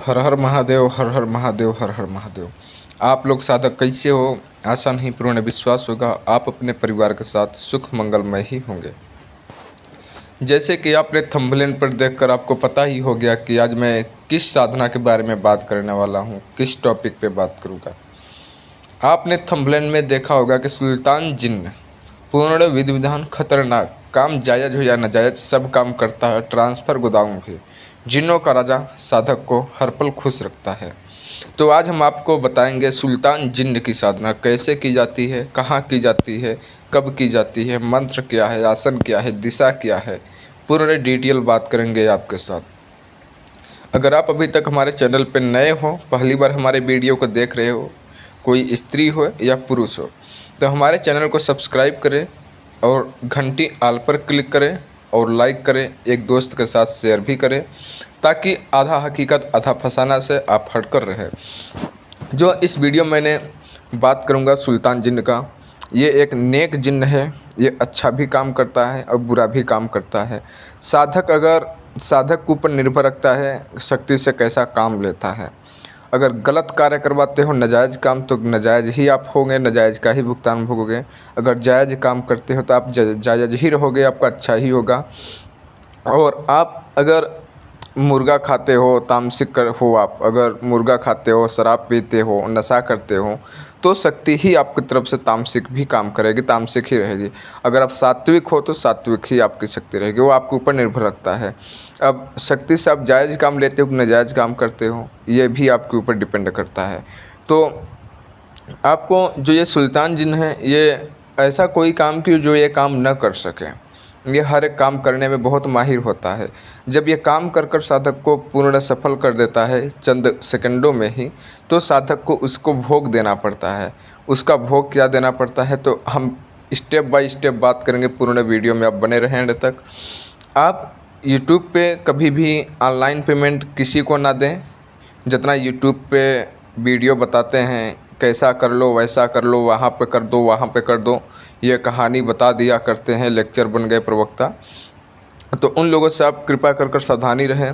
हर हर महादेव, हर हर महादेव, हर हर महादेव। आप लोग साधक कैसे हो? आशा नहीं पूर्ण विश्वास होगा आप अपने परिवार के साथ सुख मंगलमय ही होंगे। जैसे कि आपने थंबनेल पर देखकर आपको पता ही हो गया कि आज मैं किस साधना के बारे में बात करने वाला हूँ, किस टॉपिक पे बात करूँगा। आपने थंबनेल में देखा होगा कि सुल्तान जिन्न पूर्ण विधि विधान खतरनाक, काम जायज़ हो या नाजायज सब काम करता है, ट्रांसफ़र गोदाम भी। जिन्नों का राजा साधक को हर पल खुश रखता है। तो आज हम आपको बताएंगे सुल्तान जिन्न की साधना कैसे की जाती है, कहाँ की जाती है, कब की जाती है, मंत्र क्या है, आसन क्या है, दिशा क्या है, पूर्ण डिटेल बात करेंगे आपके साथ। अगर आप अभी तक हमारे चैनल पर नए हो, पहली बार हमारे वीडियो को देख रहे हो, कोई स्त्री हो या पुरुष हो, तो हमारे चैनल को सब्सक्राइब करें और घंटी आल पर क्लिक करें और लाइक करें, एक दोस्त के साथ शेयर भी करें ताकि आधा हकीकत आधा फसाना से आप हटकर रहें। जो इस वीडियो में मैंने बात करूंगा सुल्तान जिन्न का, ये एक नेक जिन्न है। ये अच्छा भी काम करता है और बुरा भी काम करता है। साधक के ऊपर निर्भर रखता है शक्ति से कैसा काम लेता है। अगर गलत कार्य करवाते हो, नाजायज़ काम, तो नाजायज़ ही आप होंगे, नाजायज़ का ही भुगतान भोगोगे। अगर जायज़ काम करते हो तो आप जायज़ ही रहोगे, आपका अच्छा ही होगा। और आप अगर मुर्गा खाते हो, तामसिक हो, आप अगर मुर्गा खाते हो, शराब पीते हो, नशा करते हो, तो शक्ति ही आपकी तरफ से तामसिक भी काम करेगी, तामसिक ही रहेगी। अगर आप सात्विक हो तो सात्विक ही आपकी शक्ति रहेगी, वो आपके ऊपर निर्भर रखता है। अब शक्ति से आप जायज़ काम लेते हो कि नाजायज़ काम करते हो, ये भी आपके ऊपर डिपेंड करता है। तो आपको जो ये सुल्तान जिन्न है, ये ऐसा कोई काम की जो ये काम न कर सके। ये हर एक काम करने में बहुत माहिर होता है। जब ये काम कर कर साधक को पूर्ण सफल कर देता है चंद सेकंडों में ही, तो साधक को उसको भोग देना पड़ता है। उसका भोग क्या देना पड़ता है तो हम स्टेप बाय स्टेप बात करेंगे। पूर्ण वीडियो में आप बने रहें एंड तक। आप यूट्यूब पे कभी भी ऑनलाइन पेमेंट किसी को ना दें। जितना यूट्यूब पे वीडियो बताते हैं कैसा कर लो, वैसा कर लो, वहाँ पे कर दो, वहाँ पे कर दो, ये कहानी बता दिया करते हैं, लेक्चर बन गए प्रवक्ता, तो उन लोगों से आप कृपा कर कर सावधानी रहें।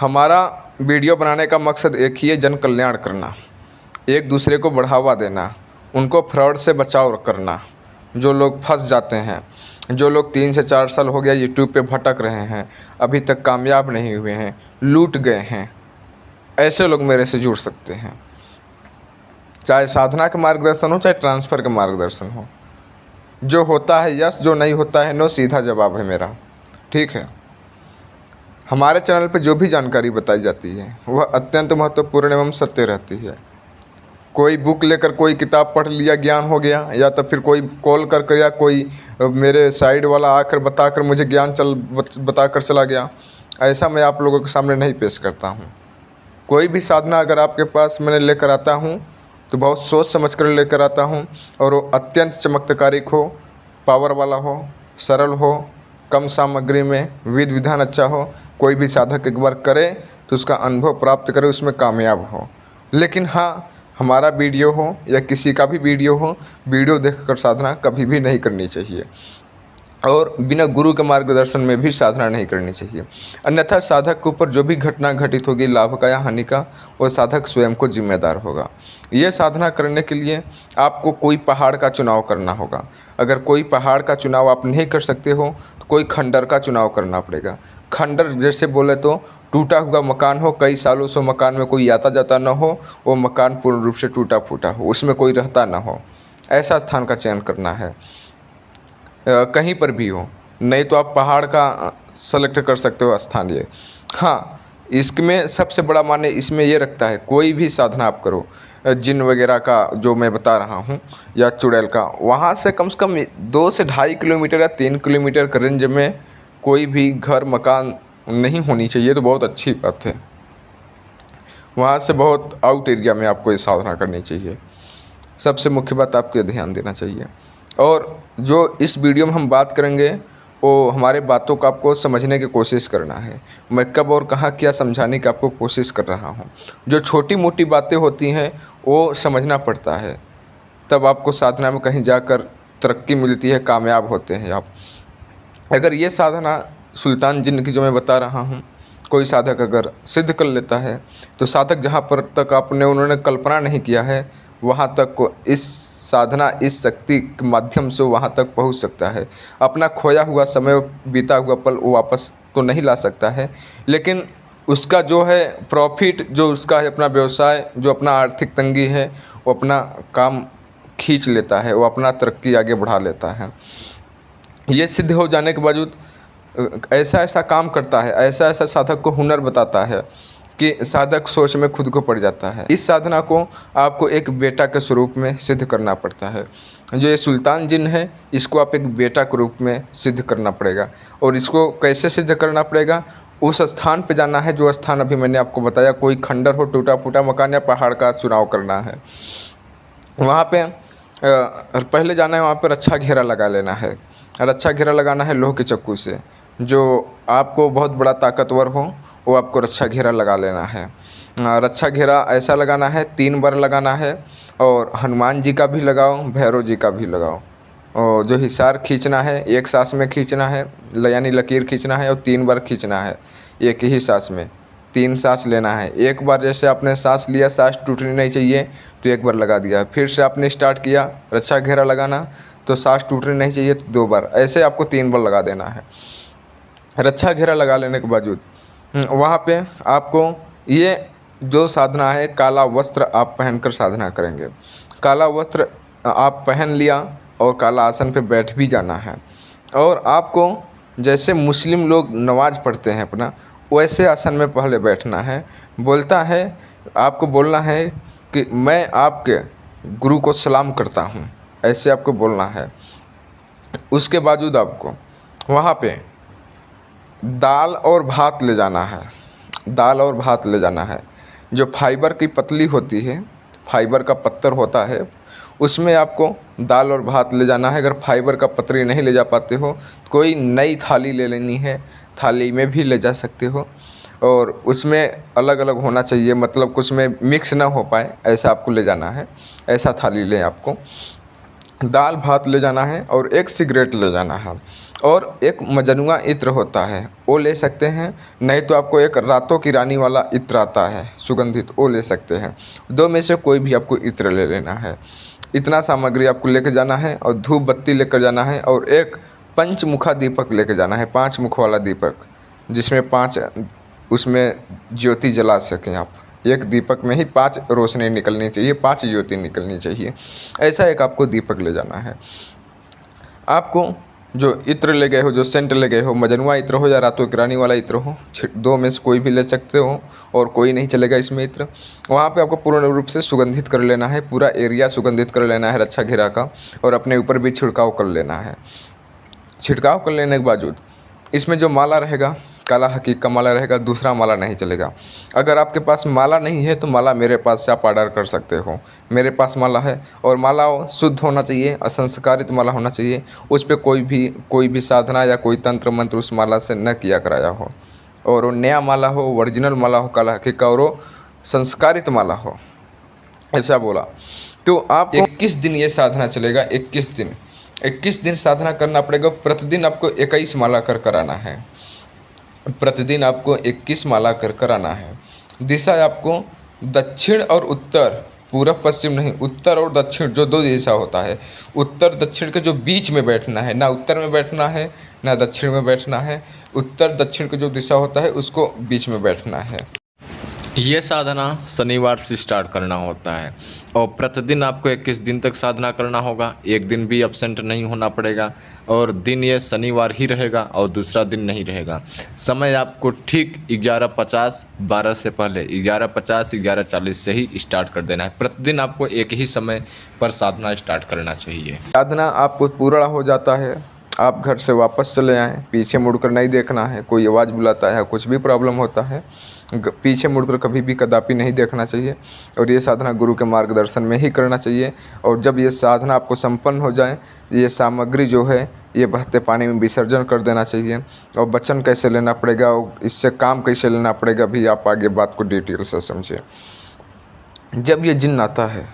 हमारा वीडियो बनाने का मकसद एक ही है, जन कल्याण करना, एक दूसरे को बढ़ावा देना, उनको फ्रॉड से बचाव करना। जो लोग फंस जाते हैं, जो लोग 3 से 4 साल हो गया यूट्यूब पे भटक रहे हैं, अभी तक कामयाब नहीं हुए हैं, लूट गए हैं, ऐसे लोग मेरे से जुड़ सकते हैं। चाहे साधना का मार्गदर्शन हो, चाहे ट्रांसफ़र का मार्गदर्शन हो। जो होता है यस, जो नहीं होता है नो, सीधा जवाब है मेरा। ठीक है। हमारे चैनल पर जो भी जानकारी बताई जाती है वह अत्यंत महत्वपूर्ण एवं सत्य रहती है। कोई बुक लेकर कोई किताब पढ़ लिया, ज्ञान हो गया, या तो फिर कोई कॉल कर या कोई मेरे साइड वाला आकर बताकर मुझे ज्ञान बताकर चला गया, ऐसा मैं आप लोगों के सामने नहीं पेश करता हूँ। कोई भी साधना अगर आपके पास मैंने लेकर आता हूँ तो बहुत सोच समझ कर लेकर आता हूँ, और वो अत्यंत चमत्कारिक हो, पावर वाला हो, सरल हो, कम सामग्री में विधि विधान अच्छा हो। कोई भी साधक एक बार करे तो उसका अनुभव प्राप्त करे, उसमें कामयाब हो। लेकिन हाँ, हमारा वीडियो हो या किसी का भी वीडियो हो, वीडियो देखकर साधना कभी भी नहीं करनी चाहिए, और बिना गुरु के मार्गदर्शन में भी साधना नहीं करनी चाहिए। अन्यथा साधक के ऊपर जो भी घटना घटित होगी, लाभ का या हानि का, वो साधक स्वयं को जिम्मेदार होगा। ये साधना करने के लिए आपको कोई पहाड़ का चुनाव करना होगा। अगर कोई पहाड़ का चुनाव आप नहीं कर सकते हो तो कोई खंडर का चुनाव करना पड़ेगा। खंडर जैसे बोले तो टूटा हुआ मकान हो, कई सालों से मकान में कोई आता जाता ना हो, वो मकान पूर्ण रूप से टूटा फूटा हो, उसमें कोई रहता ना हो, ऐसा स्थान का चयन करना है। कहीं पर भी हो, नहीं तो आप पहाड़ का सेलेक्ट कर सकते हो स्थानीय। हाँ, इसमें सबसे बड़ा माने इसमें ये रखता है, कोई भी साधना आप करो, जिन वगैरह का जो मैं बता रहा हूँ या चुड़ैल का, वहाँ से कम 2 से 2.5 किलोमीटर या 3 किलोमीटर के रेंज में कोई भी घर मकान नहीं होनी चाहिए, तो बहुत अच्छी बात है। वहाँ से बहुत आउट एरिया में आपको ये साधना करनी चाहिए। सबसे मुख्य बात आपको ध्यान देना चाहिए। और जो इस वीडियो में हम बात करेंगे वो हमारे बातों को आपको समझने की कोशिश करना है। मैं कब और कहाँ क्या समझाने की आपको कोशिश कर रहा हूँ। जो छोटी मोटी बातें होती हैं वो समझना पड़ता है, तब आपको साधना में कहीं जाकर तरक्की मिलती है, कामयाब होते हैं आप। अगर ये साधना सुल्तान जिन्न की जो मैं बता रहा हूँ, कोई साधक अगर सिद्ध कर लेता है तो साधक जहाँ पर तक उन्होंने कल्पना नहीं किया है वहाँ तक को इस साधना, इस शक्ति के माध्यम से वहाँ तक पहुँच सकता है। अपना खोया हुआ समय, बीता हुआ पल वो वापस तो नहीं ला सकता है, लेकिन उसका जो है प्रॉफिट, जो उसका है अपना व्यवसाय, जो अपना आर्थिक तंगी है, वो अपना काम खींच लेता है, वो अपना तरक्की आगे बढ़ा लेता है। ये सिद्ध हो जाने के बावजूद ऐसा ऐसा काम करता है, ऐसा ऐसा साधक को हुनर बताता है कि साधक सोच में खुद को पड़ जाता है। इस साधना को आपको एक बेटा के स्वरूप में सिद्ध करना पड़ता है। जो ये सुल्तान जिन है, इसको आप एक बेटा के रूप में सिद्ध करना पड़ेगा। और इसको कैसे सिद्ध करना पड़ेगा? उस स्थान पे जाना है जो स्थान अभी मैंने आपको बताया। कोई खंडर हो, टूटा फूटा मकान या पहाड़ का चुनाव करना है, वहाँ पे पहले जाना है, वहाँ पर अच्छा घेरा लगा लेना है। और अच्छा घेरा लगाना है लोहे के चक्कू से, जो आपको बहुत बड़ा ताकतवर हो, वो आपको रक्षा घेरा लगा लेना है। रक्षा घेरा ऐसा लगाना है, 3 बार लगाना है, और हनुमान जी का भी लगाओ, भैरव जी का भी लगाओ। और जो हिसार खींचना है, एक सांस में खींचना है, यानी लकीर खींचना है, और 3 बार खींचना है एक ही सांस में। 3 सांस लेना है। एक बार जैसे आपने सांस लिया, सांस टूटनी नहीं चाहिए, तो 1 बार लगा दिया। फिर से आपने स्टार्ट किया रक्षा घेरा लगाना, तो सांस टूटनी नहीं चाहिए, तो 2 बार। ऐसे आपको 3 बार लगा देना है। रक्षा घेरा लगा लेने के बावजूद वहाँ पे आपको ये जो साधना है, काला वस्त्र आप पहनकर साधना करेंगे। काला वस्त्र आप पहन लिया और काला आसन पे बैठ भी जाना है। और आपको जैसे मुस्लिम लोग नमाज़ पढ़ते हैं अपना, वैसे आसन में पहले बैठना है। बोलता है, आपको बोलना है कि मैं आपके गुरु को सलाम करता हूँ, ऐसे आपको बोलना है। उसके बावजूद आपको वहाँ पे दाल और भात ले जाना है। दाल और भात ले जाना है। जो फाइबर की पतली होती है, फाइबर का पत्तर होता है, उसमें आपको दाल और भात ले जाना है। अगर फाइबर का पतरी नहीं ले जा पाते हो तो कोई नई थाली ले लेनी है, थाली में भी ले जा सकते हो। और उसमें अलग अलग होना चाहिए, मतलब कुछ में मिक्स ना हो पाए, ऐसा आपको ले जाना है। ऐसा थाली लें आपको। दाल भात ले जाना है और एक सिगरेट ले जाना है। और एक मजनुआ इत्र होता है, वो ले सकते हैं। नहीं तो आपको एक रातों की रानी वाला इत्र आता है सुगंधित, वो ले सकते हैं। 2 में से कोई भी आपको इत्र ले लेना है। इतना सामग्री आपको लेकर जाना है। और धूप बत्ती लेकर जाना है। और एक पंचमुखा दीपक लेकर जाना है, 5 मुख वाला दीपक, जिसमें 5 उसमें ज्योति जला सकें आप। एक दीपक में ही 5 रोशनी निकलनी चाहिए, 5 ज्योति निकलनी चाहिए। ऐसा एक आपको दीपक ले जाना है। आपको जो इत्र ले गए हो, जो सेंट ले गए हो, मजनुआ इत्र हो या रातों की रानी वाला इत्र हो, 2 में से कोई भी ले सकते हो, और कोई नहीं चलेगा इसमें इत्र। वहाँ पे आपको पूर्ण रूप से सुगंधित कर लेना है। पूरा एरिया सुगंधित कर लेना है रक्षा घेरा का, और अपने ऊपर भी छिड़काव कर लेना है। छिड़काव कर लेने के बावजूद इसमें जो माला रहेगा, काला हकीक का माला रहेगा, दूसरा माला नहीं चलेगा। अगर आपके पास माला नहीं है तो माला मेरे पास से आप ऑर्डर कर सकते हो। मेरे पास माला है, और माला शुद्ध होना चाहिए, असंस्कारित माला होना चाहिए। उस पर कोई भी साधना या कोई तंत्र मंत्र उस माला से न किया कराया हो। और वो नया माला हो, ओरिजिनल माला हो काला हकीक का, और वो संस्कारित माला हो, ऐसा बोला। तो आप 21 दिन ये साधना चलेगा। 21 दिन साधना करना पड़ेगा। प्रतिदिन आपको 21 माला कर कराना है। प्रतिदिन आपको 21 माला कर कराना है। दिशा आपको दक्षिण और उत्तर, पूरब पश्चिम नहीं, उत्तर और दक्षिण जो 2 दिशा होता है, उत्तर दक्षिण के जो बीच में बैठना है। ना उत्तर में बैठना है ना दक्षिण में बैठना है। उत्तर दक्षिण का जो दिशा होता है उसको बीच में बैठना है। ये साधना शनिवार से स्टार्ट करना होता है, और प्रतिदिन आपको 21 दिन तक साधना करना होगा। एक दिन भी एब्सेंट नहीं होना पड़ेगा, और दिन ये शनिवार ही रहेगा और दूसरा दिन नहीं रहेगा। समय आपको ठीक 11:50 12 से पहले 11:50 11:40 से ही स्टार्ट कर देना है। प्रतिदिन आपको एक ही समय पर साधना स्टार्ट करना चाहिए। साधना आपको पूरा हो जाता है, आप घर से वापस चले आएँ, पीछे मुड़कर नहीं देखना है। कोई आवाज़ बुलाता है, कुछ भी प्रॉब्लम होता है, पीछे मुड़कर कभी भी कदापि नहीं देखना चाहिए। और ये साधना गुरु के मार्गदर्शन में ही करना चाहिए। और जब ये साधना आपको संपन्न हो जाए, ये सामग्री जो है ये बहते पानी में विसर्जन कर देना चाहिए। और वचन कैसे लेना पड़ेगा और इससे काम कैसे लेना पड़ेगा भी आप आगे बात को डिटेल से समझिए। जब ये जिन्न आता है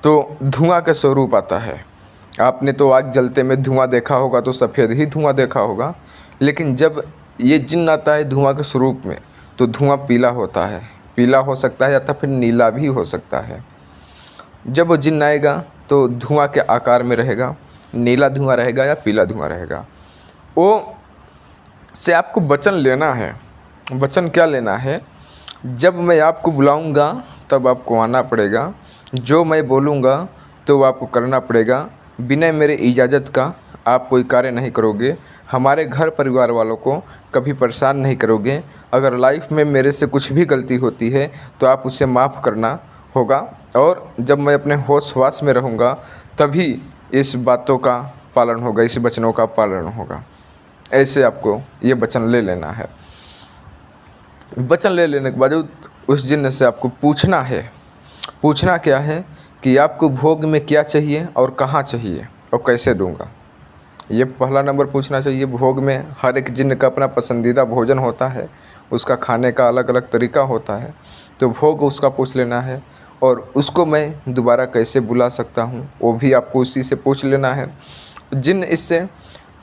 तो धुआं का स्वरूप आता है। आपने तो आग जलते में धुआं देखा होगा तो सफ़ेद ही धुआं देखा होगा, लेकिन जब ये जिन्न आता है धुआं के स्वरूप में, तो धुआं पीला होता है, पीला हो सकता है या तो फिर नीला भी हो सकता है। जब वो जिन्न आएगा तो धुआं के आकार में रहेगा, नीला धुआं रहेगा या पीला धुआं रहेगा। वो से आपको वचन लेना है। वचन क्या लेना है? जब मैं आपको बुलाऊंगा तब आपको आना पड़ेगा, जो मैं बोलूँगा तो वो आपको करना पड़ेगा। बिना मेरे इजाज़त का आप कोई कार्य नहीं करोगे, हमारे घर परिवार वालों को कभी परेशान नहीं करोगे। अगर लाइफ में मेरे से कुछ भी गलती होती है तो आप उसे माफ़ करना होगा, और जब मैं अपने होश हवास में रहूँगा तभी इस बातों का पालन होगा, इस वचनों का पालन होगा। ऐसे आपको ये वचन ले लेना है। वचन ले लेने के बाद उस जिन्न से आपको पूछना है। पूछना क्या है कि आपको भोग में क्या चाहिए और कहाँ चाहिए और कैसे दूंगा। ये पहला नंबर पूछना चाहिए। भोग में हर एक जिन्न का अपना पसंदीदा भोजन होता है, उसका खाने का अलग अलग तरीका होता है, तो भोग उसका पूछ लेना है। और उसको मैं दोबारा कैसे बुला सकता हूँ वो भी आपको उसी से पूछ लेना है। जिन्न इससे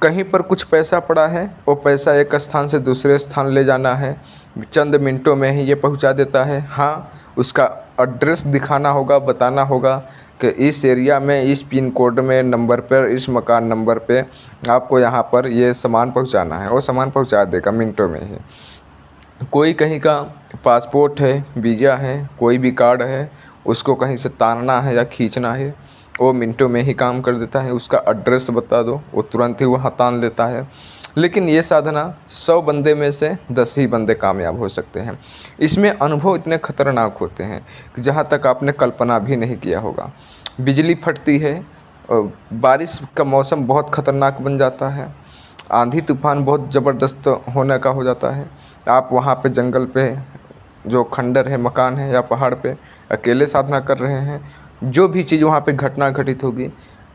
कहीं पर कुछ पैसा पड़ा है, वो पैसा एक स्थान से दूसरे स्थान ले जाना है, चंद मिनटों में ही ये पहुंचा देता है। हाँ, उसका एड्रेस दिखाना होगा, बताना होगा कि इस एरिया में, इस पिन कोड में नंबर पर, इस मकान नंबर पे आपको यहाँ पर ये सामान पहुंचाना है। वो सामान पहुंचा देगा मिनटों में ही। कोई कहीं का पासपोर्ट है, वीज़ा है, कोई भी कार्ड है, उसको कहीं से तानना है या खींचना है, वो मिनटों में ही काम कर देता है। उसका एड्रेस बता दो, वो तुरंत ही वहाँ तान लेता है। लेकिन ये साधना 100 बंदे में से 10 ही बंदे कामयाब हो सकते हैं। इसमें अनुभव इतने खतरनाक होते हैं कि जहाँ तक आपने कल्पना भी नहीं किया होगा। बिजली फटती है, बारिश का मौसम बहुत खतरनाक बन जाता है, आंधी तूफान बहुत ज़बरदस्त होने का हो जाता है। आप वहाँ पे जंगल पे जो खंडर है, मकान है या पहाड़ पे अकेले साधना कर रहे हैं, जो भी चीज़ वहाँ पे घटना घटित होगी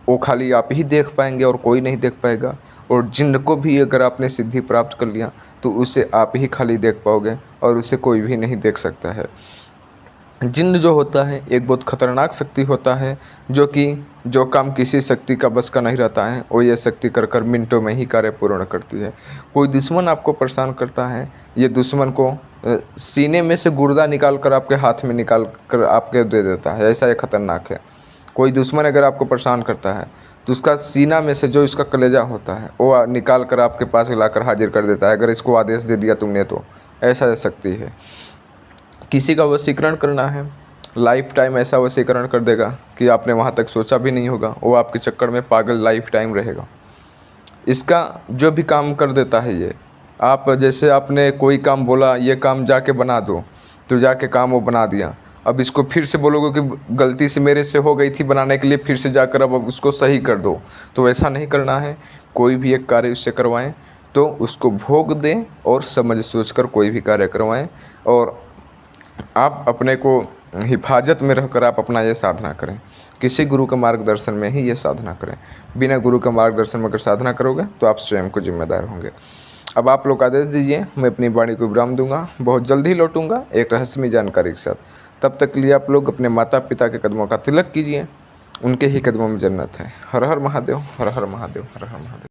वो खाली आप ही देख पाएंगे और कोई नहीं देख पाएगा। और जिन्न को भी अगर आपने सिद्धि प्राप्त कर लिया तो उसे आप ही खाली देख पाओगे और उसे कोई भी नहीं देख सकता है। जिन्न जो होता है एक बहुत खतरनाक शक्ति होता है, जो काम किसी शक्ति का बस का नहीं रहता है, वो ये शक्ति कर कर मिनटों में ही कार्य पूर्ण करती है। कोई दुश्मन आपको परेशान करता है, ये दुश्मन को सीने में से गुर्दा निकाल कर आपके हाथ में निकाल कर आपके दे देता है। ऐसा ये खतरनाक है। कोई दुश्मन अगर आपको परेशान करता है तो उसका सीना में से जो इसका कलेजा होता है वो निकाल कर आपके पास लाकर हाजिर कर देता है, अगर इसको आदेश दे दिया तुमने तो। ऐसा शक्ति है। किसी का वशीकरण करना है, लाइफ टाइम ऐसा वशीकरण कर देगा कि आपने वहाँ तक सोचा भी नहीं होगा, वो आपके चक्कर में पागल लाइफ टाइम रहेगा। इसका जो भी काम कर देता है ये, आप जैसे आपने कोई काम बोला ये काम जाके बना दो, तो जाके काम वो बना दिया। अब इसको फिर से बोलोगे कि गलती से मेरे से हो गई थी बनाने के लिए, फिर से जाकर अब उसको सही कर दो, तो ऐसा नहीं करना है। कोई भी एक कार्य उससे करवाएं तो उसको भोग दें और समझ सोच कर कोई भी कार्य करवाएं, और आप अपने को हिफाजत में रहकर आप अपना ये साधना करें। किसी गुरु के मार्गदर्शन में ही ये साधना करें। बिना गुरु के मार्गदर्शन में अगर साधना करोगे तो आप स्वयं को जिम्मेदार होंगे। अब आप लोग आदेश दीजिए, मैं अपनी वाणी को विराम दूंगा। बहुत जल्द ही लौटूंगा एक रहस्यमय जानकारी के साथ। तब तक के लिए आप लोग अपने माता पिता के कदमों का तिलक कीजिए, उनके ही कदमों में जन्नत है। हर हर महादेव, हर हर महादेव, हर हर महादेव।